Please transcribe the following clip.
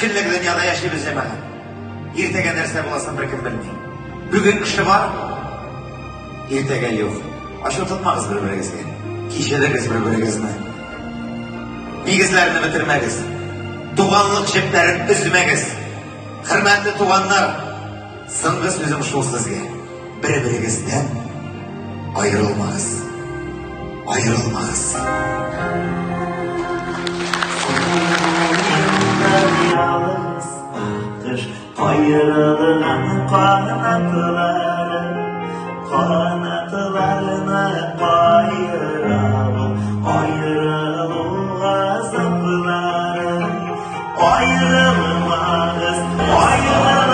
kunlik dünyada yaşayıp demedim. Ertege nerse bulasın bir kim bilmeyin. Bugün kişi var, ertege yok. Aşı tutmağız bir-birimizge. Kişediriz bir-birimizme. Bilgislerini bitirmeyiz. Tuğanlık ceplerin üzmeyiz. Hürmetli tuğanlar, sınғы sözüm şu sizge. Bir-birimizden ayrılmağız. Ayrılmağız. Ayrılığın kanatlarına ayıralım, ayrılığa zapıları, ayrılmaz, ayrılmaz.